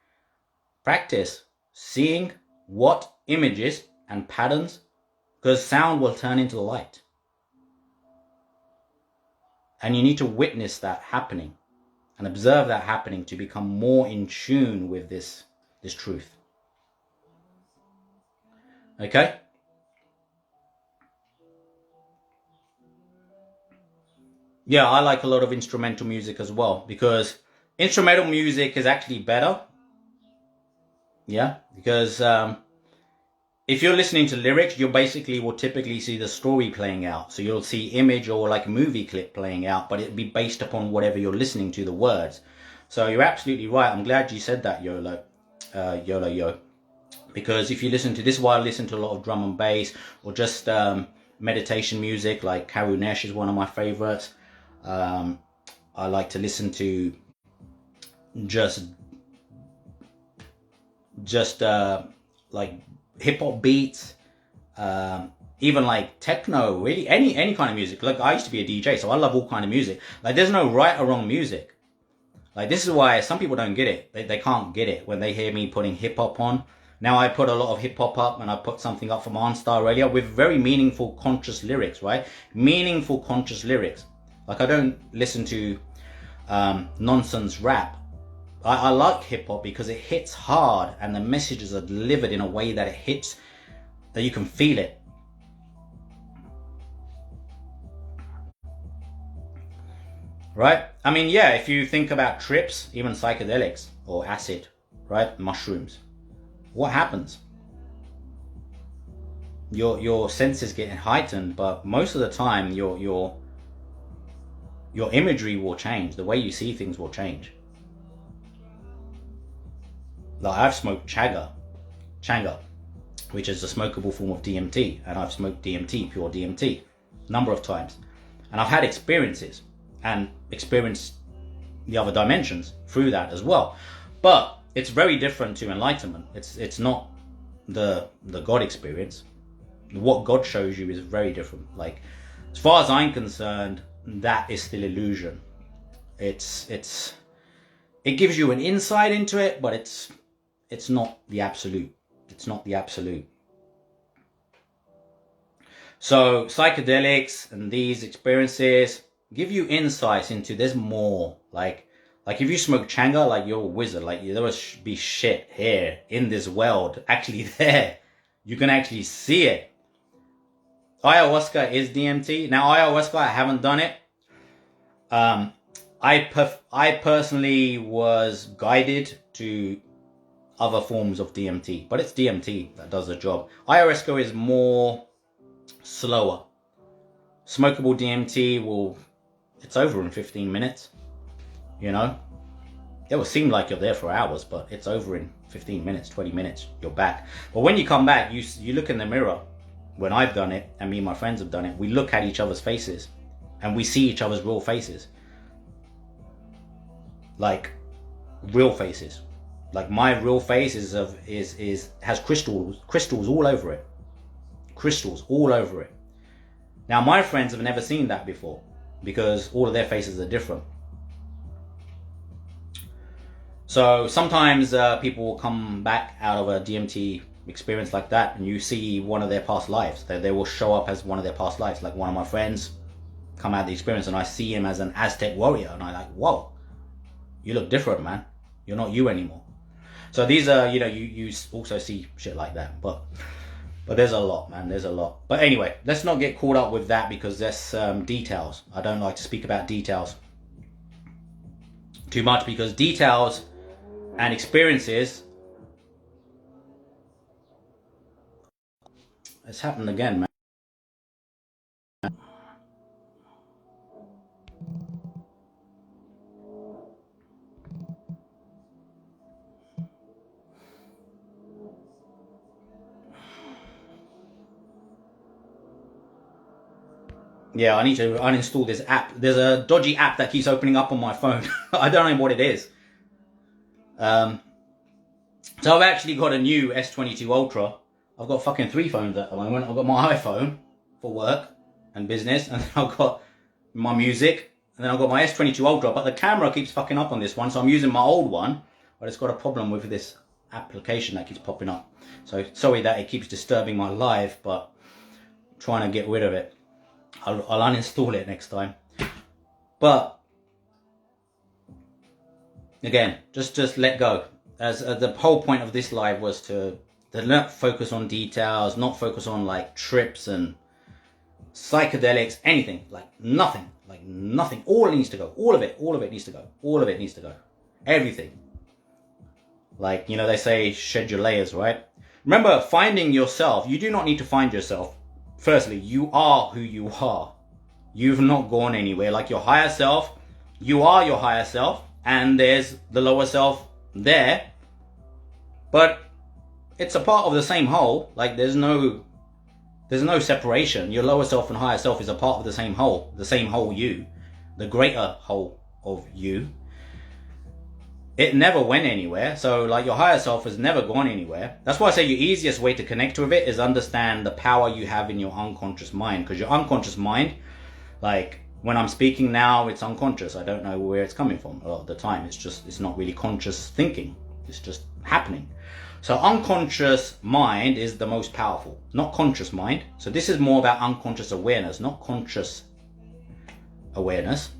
Practice seeing what images and patterns, because sound will turn into light. And you need to witness that happening and observe that happening to become more in tune with this truth. Okay? Yeah, I like a lot of instrumental music as well, because instrumental music is actually better. Yeah, because if you're listening to lyrics, you basically will typically see the story playing out. So you'll see image or like a movie clip playing out, but it'll be based upon whatever you're listening to, the words. So you're absolutely right. I'm glad you said that, Yo. Because if you listen to, this is why I listen to a lot of drum and bass, or just meditation music, like Karunesh is one of my favorites. I like to listen to just like hip hop beats, even like techno, really any kind of music. Like I used to be a DJ, so I love all kind of music. Like there's no right or wrong music. Like this is why some people don't get it. They can't get it when they hear me putting hip hop on. Now I put a lot of hip hop up, and I put something up from Arnstar Radio with very meaningful, conscious lyrics, right? Meaningful, conscious lyrics. Like I don't listen to nonsense rap. I like hip hop because it hits hard, and the messages are delivered in a way that it hits, that you can feel it. Right? I mean, yeah, if you think about trips, even psychedelics or acid, right? Mushrooms. What happens? Your senses get heightened, but most of the time your imagery will change. The way you see things will change. Like I've smoked chaga, which is a smokable form of DMT, and I've smoked DMT, pure DMT, a number of times, and I've had experiences and experienced the other dimensions through that as well. But it's very different to enlightenment. It's not the God experience. What God shows you is very different. Like as far as I'm concerned, that is still illusion. It gives you an insight into it, but it's not the absolute. It's not the absolute. So psychedelics and these experiences give you insights into there's more. Like if you smoke changa, like you're a wizard. Like there must be shit here in this world actually there. You can actually see it. Ayahuasca is DMT. Now ayahuasca, I haven't done it. I personally was guided to other forms of DMT, but it's DMT that does the job. Ayahuasca is more slower. Smokable DMT it's over in 15 minutes. You know, it will seem like you're there for hours, but it's over in 15 minutes, 20 minutes, you're back. But when you come back, you look in the mirror. When I've done it, and me and my friends have done it, we look at each other's faces, and we see each other's real faces. Like real faces. Like my real face has crystals all over it. Crystals all over it. Now my friends have never seen that before because all of their faces are different. So sometimes people will come back out of a DMT experience like that, and you see one of their past lives. They will show up as one of their past lives. Like one of my friends come out of the experience, and I see him as an Aztec warrior, and I'm like, whoa, you look different, man. You're not you anymore. So these are, you also see shit like that, but there's a lot, man. There's a lot. But anyway, let's not get caught up with that because there's details. I don't like to speak about details too much because details and experiences. It's happened again, man. Yeah, I need to uninstall this app. There's a dodgy app that keeps opening up on my phone. I don't know what it is. So I've actually got a new S22 Ultra. I've got fucking 3 phones at the moment. I've got my iPhone for work and business, and then I've got my music, and then I've got my S22 Ultra, but the camera keeps fucking up on this one, so I'm using my old one, but it's got a problem with this application that keeps popping up. So sorry that it keeps disturbing my life, but I'm trying to get rid of it. I'll uninstall it next time. But again, just let go. As the whole point of this live was to not focus on details, not focus on like trips and psychedelics, anything, like nothing. All needs to go. All of it needs to go. All of it needs to go. Everything. Like, they say shed your layers, right? Remember, finding yourself, you do not need to find yourself. Firstly, you are who you are. You've not gone anywhere. Like your higher self, you are your higher self, and there's the lower self there. But it's a part of the same whole. Like there's no separation. Your lower self and higher self is a part of the same whole you, the greater whole of you. it never went anywhere. So like your higher self has never gone anywhere. That's why I say your easiest way to connect with it is understand the power you have in your unconscious mind. Because your unconscious mind, like when I'm speaking now, it's unconscious. I don't know where it's coming from a lot of the time. It's not really conscious thinking. It's just happening. So unconscious mind is the most powerful, not conscious mind. So this is more about unconscious awareness, not conscious awareness.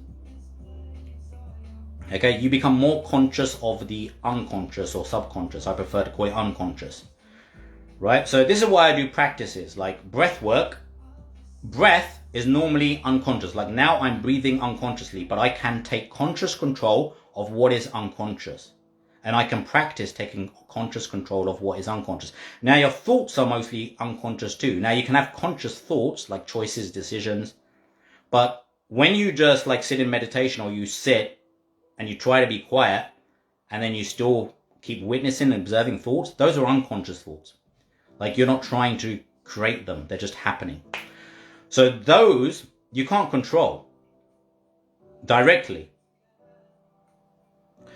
Okay, you become more conscious of the unconscious or subconscious. I prefer to call it unconscious. Right? So this is why I do practices like breath work. Breath is normally unconscious. Like now I'm breathing unconsciously, but I can take conscious control of what is unconscious. And I can practice taking conscious control of what is unconscious. Now your thoughts are mostly unconscious too. Now you can have conscious thoughts like choices, decisions. But when you just like sit in meditation or you sit and you try to be quiet and then you still keep witnessing and observing thoughts, those are unconscious thoughts. Like you're not trying to create them. They're just happening. So those you can't control directly.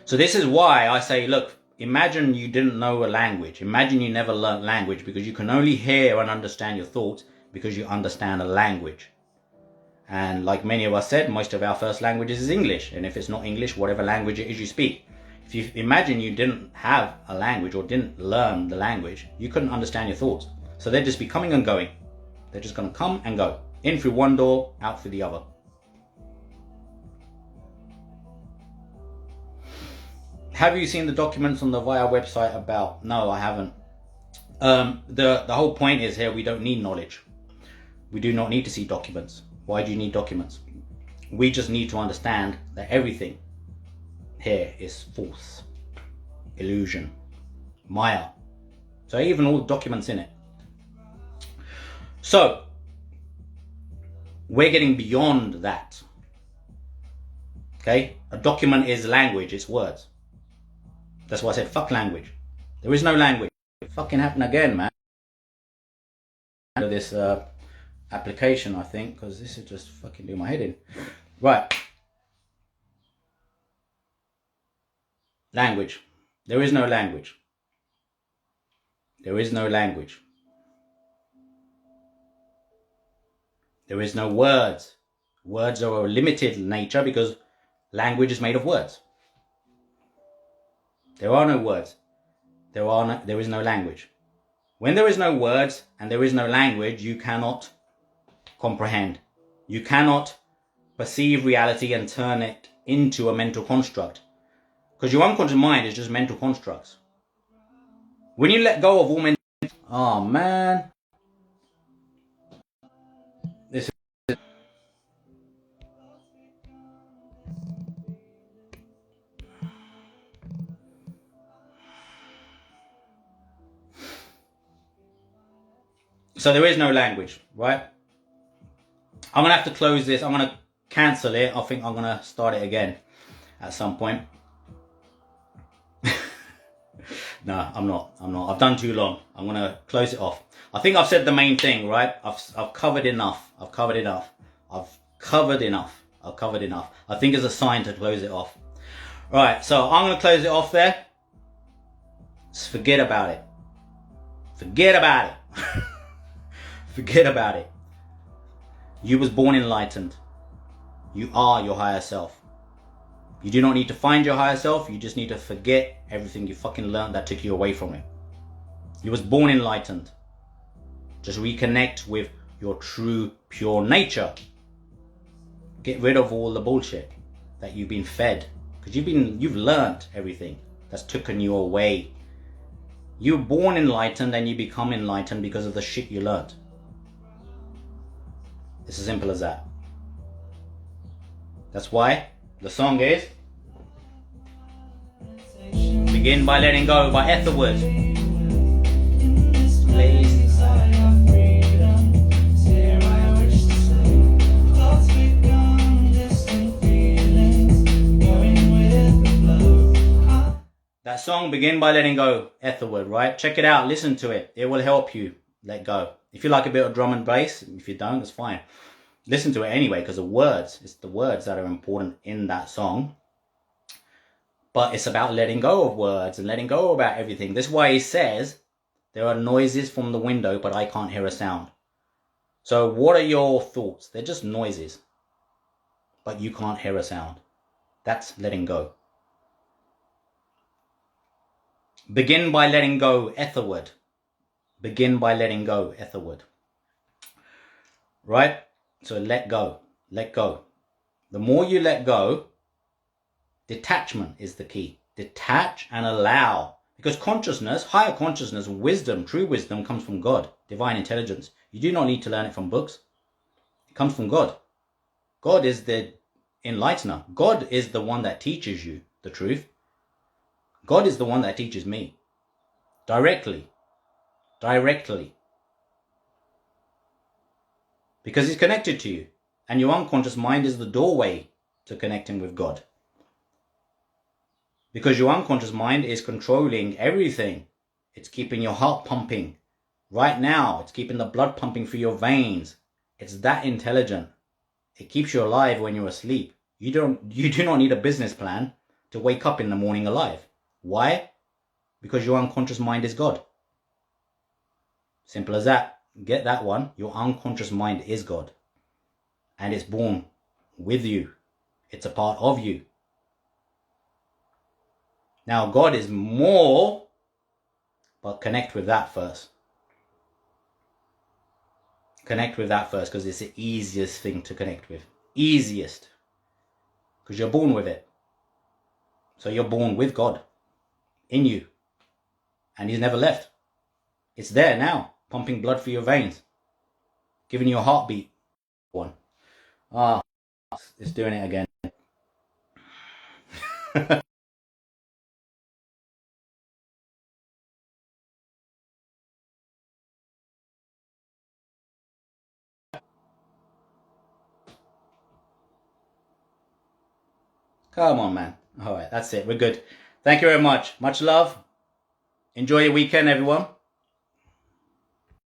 So this is why I say, look, imagine you didn't know a language. Imagine you never learned language, because you can only hear and understand your thoughts because you understand a language. And like many of us said, most of our first languages is English. And if it's not English, whatever language it is you speak. If you imagine you didn't have a language or didn't learn the language, you couldn't understand your thoughts. So they'd just be coming and going. They're just going to come and go. In through one door, out through the other. Have you seen the documents on the VIA website about? No, I haven't. The whole point is here, we don't need knowledge. We do not need to see documents. Why do you need documents? We just need to understand that everything here is false, illusion, Maya. So even all the documents in it. So we're getting beyond that. Okay? A document is language, it's words. That's why I said fuck language. There is no language. It fucking happened again, man. This application, I think, because this is just fucking doing my head in. Right. Language. There is no language. There is no language. There is no words. Words are a limited nature because language is made of words. There are no words. There is no language. When there is no words and there is no language, you cannot comprehend. You cannot perceive reality and turn it into a mental construct. Because your unconscious mind is just mental constructs. When you let go of all mental... Oh, man. This is... So there is no language, right? I'm going to have to close this. I'm going to cancel it. I think I'm going to start it again at some point. No, I'm not. I've done too long. I'm going to close it off. I think I've said the main thing, right? I've covered enough. I think it's a sign to close it off. Right, so I'm going to close it off there. Just forget about it. Forget about it. Forget about it. You was born enlightened. You are your higher self. You do not need to find your higher self. You just need to forget everything you fucking learned that took you away from it. You was born enlightened. Just reconnect with your true, pure nature. Get rid of all the bullshit that you've been fed. Because you've learned everything that's taken you away. You're born enlightened and you become enlightened because of the shit you learned. It's as simple as that. That's why the song is Begin by Letting Go by Etherwood. Please. That song, Begin by Letting Go, Etherwood, right? Check it out, listen to it. It will help you let go. If you like a bit of drum and bass, if you don't, that's fine. Listen to it anyway, because the words, it's the words that are important in that song. But it's about letting go of words and letting go about everything. This is why he says there are noises from the window, but I can't hear a sound. So what are your thoughts? They're just noises, but you can't hear a sound. That's letting go. Begin by letting go, Etherwood. Begin by letting go, Etherwood. Right? So let go. Let go. The more you let go, detachment is the key. Detach and allow. Because consciousness, higher consciousness, wisdom, true wisdom comes from God, divine intelligence. You do not need to learn it from books. It comes from God. God is the enlightener. God is the one that teaches you the truth. God is the one that teaches me. Directly. Directly. Because he's connected to you. And your unconscious mind is the doorway to connecting with God. Because your unconscious mind is controlling everything. It's keeping your heart pumping. Right now, it's keeping the blood pumping through your veins. It's that intelligent. It keeps you alive when you're asleep. You do not need a business plan to wake up in the morning alive. Why? Because your unconscious mind is God. Simple as that. Get that one. Your unconscious mind is God. And it's born with you. It's a part of you. Now, God is more, but connect with that first. Connect with that first, because it's the easiest thing to connect with. Easiest. Because you're born with it. So you're born with God in you. And he's never left. It's there now, pumping blood through your veins. Giving you a heartbeat. One. Ah, it's doing it again. Come on, man. All right, that's it. We're good. Thank you very much. Much love. Enjoy your weekend, everyone.